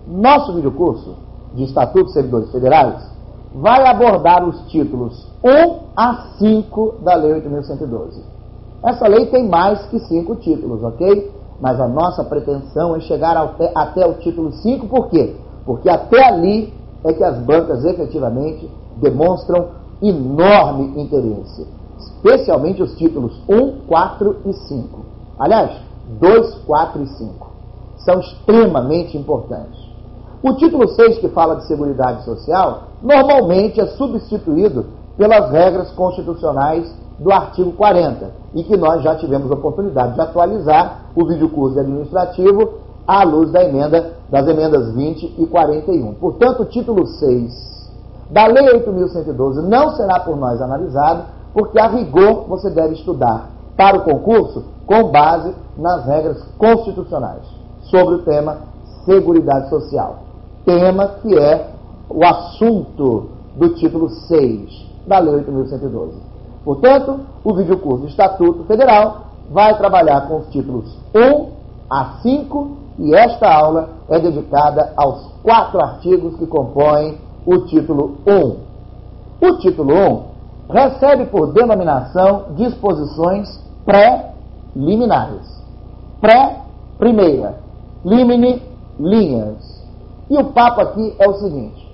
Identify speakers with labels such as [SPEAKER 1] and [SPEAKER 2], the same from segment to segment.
[SPEAKER 1] Nosso videocurso de Estatuto dos Servidores Federais vai abordar os títulos 1 a 5 da Lei 8.112. Essa lei tem mais que 5 títulos, ok? Mas a nossa pretensão é chegar até o título 5, por quê? Porque até ali é que as bancas efetivamente demonstram enorme interesse, especialmente os títulos 1, 4 e 5. Aliás, 2, 4 e 5 são extremamente importantes. O título 6, que fala de Seguridade Social, normalmente é substituído pelas regras constitucionais do artigo 40, e que nós já tivemos a oportunidade de atualizar o videocurso administrativo à luz das emendas 20 e 41. Portanto, o título 6 da Lei 8.112 não será por nós analisado, porque a rigor você deve estudar para o concurso com base nas regras constitucionais sobre o tema Seguridade Social, tema que é o assunto do título 6 da Lei 8.112. Portanto, o videocurso do Estatuto Federal vai trabalhar com os títulos 1 a 5, e esta aula é dedicada aos 4 artigos que compõem o título 1. O título 1 recebe por denominação disposições pré-liminares. Pré-primeira, limine, linhas. E o papo aqui é o seguinte: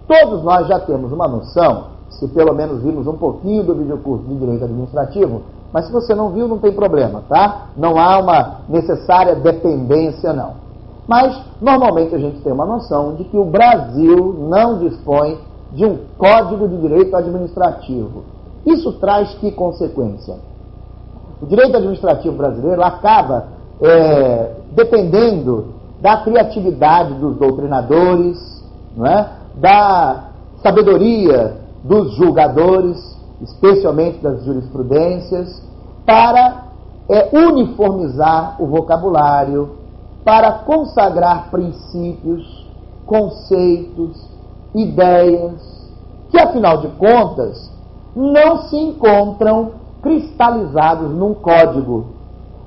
[SPEAKER 1] todos nós já temos uma noção, se pelo menos vimos um pouquinho do videocurso de Direito Administrativo, mas se você não viu, não tem problema, tá? Não há uma necessária dependência, não. Mas, normalmente, a gente tem uma noção de que o Brasil não dispõe de um Código de Direito Administrativo. Isso traz que consequência? O direito administrativo brasileiro acaba dependendo da criatividade dos doutrinadores, não é? Da sabedoria dos julgadores, especialmente das jurisprudências, para uniformizar o vocabulário, para consagrar princípios, conceitos, ideias, que, afinal de contas, não se encontram cristalizados num código.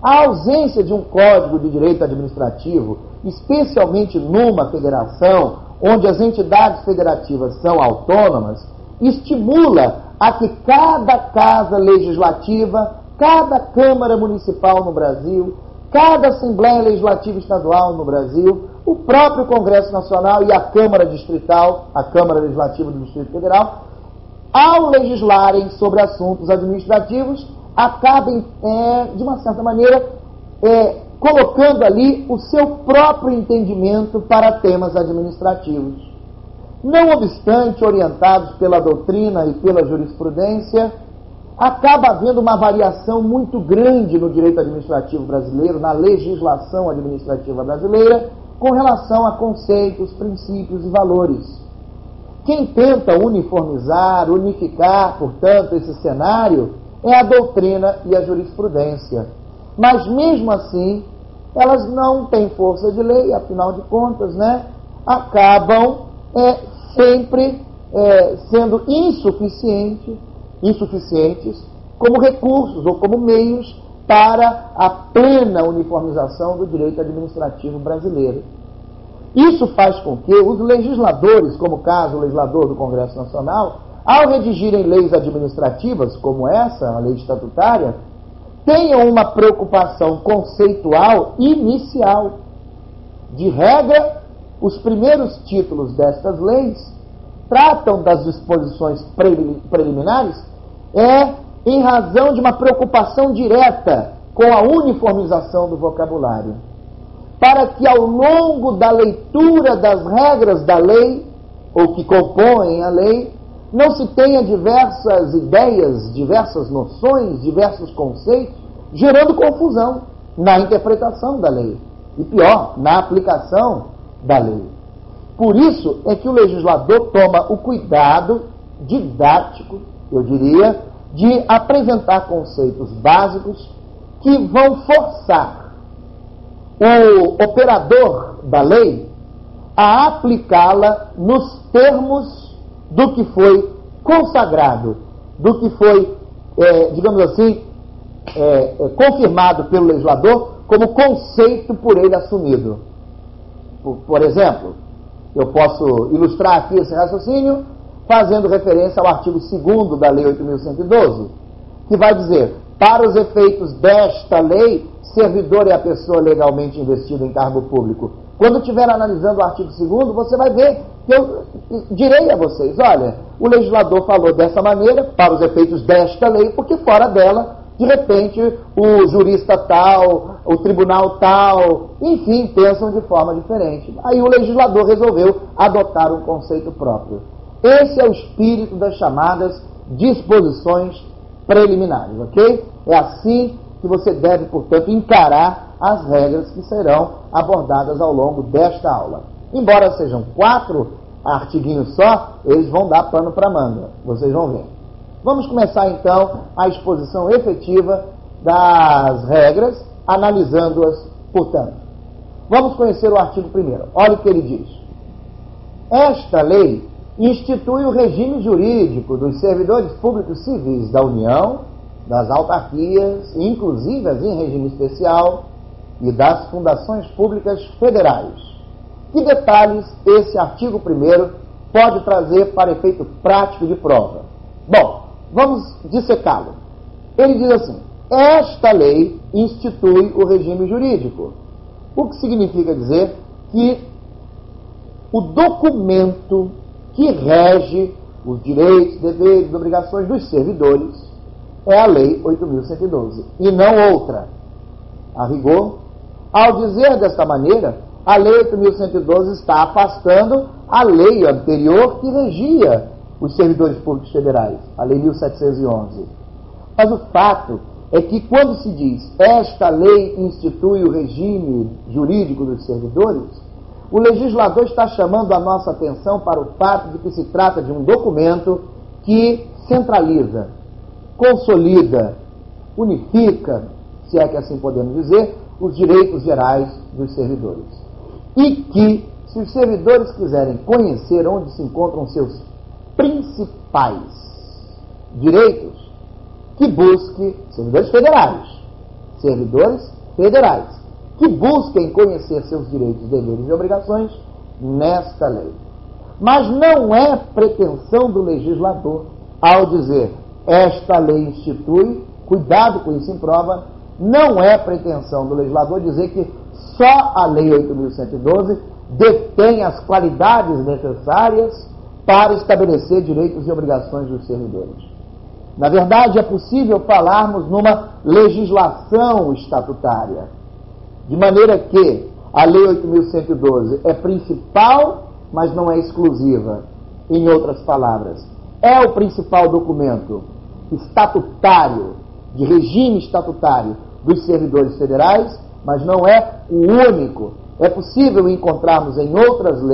[SPEAKER 1] A ausência de um código de direito administrativo, especialmente numa federação, onde as entidades federativas são autônomas, estimula a que cada casa legislativa, cada Câmara Municipal no Brasil, cada Assembleia Legislativa Estadual no Brasil, o próprio Congresso Nacional e a Câmara Distrital, a Câmara Legislativa do Distrito Federal, ao legislarem sobre assuntos administrativos, acabem, de uma certa maneira, colocando ali o seu próprio entendimento para temas administrativos. Não obstante, orientados pela doutrina e pela jurisprudência, acaba havendo uma variação muito grande no direito administrativo brasileiro, na legislação administrativa brasileira, com relação a conceitos, princípios e valores. Quem tenta uniformizar, unificar, portanto, esse cenário é a doutrina e a jurisprudência. Mas, mesmo assim, elas não têm força de lei, afinal de contas, acabam sempre sendo insuficientes como recursos ou como meios para a plena uniformização do direito administrativo brasileiro. Isso faz com que os legisladores, como o caso o legislador do Congresso Nacional, ao redigirem leis administrativas, como essa, a lei estatutária, tenham uma preocupação conceitual inicial. De regra, os primeiros títulos destas leis tratam das disposições preliminares em razão de uma preocupação direta com a uniformização do vocabulário, para que ao longo da leitura das regras da lei, ou que compõem a lei, não se tenha diversas ideias, diversas noções, diversos conceitos, gerando confusão na interpretação da lei. E pior, na aplicação da lei. Por isso é que o legislador toma o cuidado didático, eu diria, de apresentar conceitos básicos que vão forçar o operador da lei a aplicá-la nos termos do que foi consagrado, do que foi, digamos assim, confirmado pelo legislador como conceito por ele assumido. Por exemplo, eu posso ilustrar aqui esse raciocínio fazendo referência ao artigo 2º da Lei 8.112, que vai dizer: para os efeitos desta lei, servidor é a pessoa legalmente investida em cargo público. Quando estiver analisando o artigo 2º, você vai ver que eu direi a vocês: olha, o legislador falou dessa maneira, para os efeitos desta lei, porque fora dela, de repente, o jurista tal, o tribunal tal, enfim, pensam de forma diferente. Aí o legislador resolveu adotar um conceito próprio. Esse é o espírito das chamadas disposições preliminares, ok? É assim que você deve, portanto, encarar as regras que serão abordadas ao longo desta aula. Embora sejam 4 artiguinhos só, eles vão dar pano para manga, vocês vão ver. Vamos começar, então, a exposição efetiva das regras, analisando-as, portanto. Vamos conhecer o artigo 1º. Olha o que ele diz. Esta lei institui o regime jurídico dos servidores públicos civis da União, das autarquias, inclusive as em regime especial, e das fundações públicas federais. Que detalhes esse artigo 1º pode trazer para efeito prático de prova? Bom, vamos dissecá-lo. Ele diz assim: esta lei institui o regime jurídico. O que significa dizer que o documento que rege os direitos, deveres e obrigações dos servidores é a Lei 8.112, e não outra. A rigor, ao dizer desta maneira, a Lei 8.112 está afastando a lei anterior que regia os servidores públicos federais, a Lei 1.711. Mas o fato é que quando se diz esta lei institui o regime jurídico dos servidores, o legislador está chamando a nossa atenção para o fato de que se trata de um documento que centraliza, consolida, unifica, se é que assim podemos dizer, os direitos gerais dos servidores. E que, se os servidores quiserem conhecer onde se encontram seus principais direitos, que busque, servidores federais, que busquem conhecer seus direitos, deveres e obrigações nesta lei. Mas não é pretensão do legislador, ao dizer esta lei institui, cuidado com isso em prova, não é pretensão do legislador dizer que só a Lei 8.112 detém as qualidades necessárias para estabelecer direitos e obrigações dos servidores. Na verdade, é possível falarmos numa legislação estatutária, de maneira que a Lei 8.112 é principal, mas não é exclusiva. Em outras palavras, é o principal documento estatutário, de regime estatutário dos servidores federais, mas não é o único. É possível encontrarmos em outras leis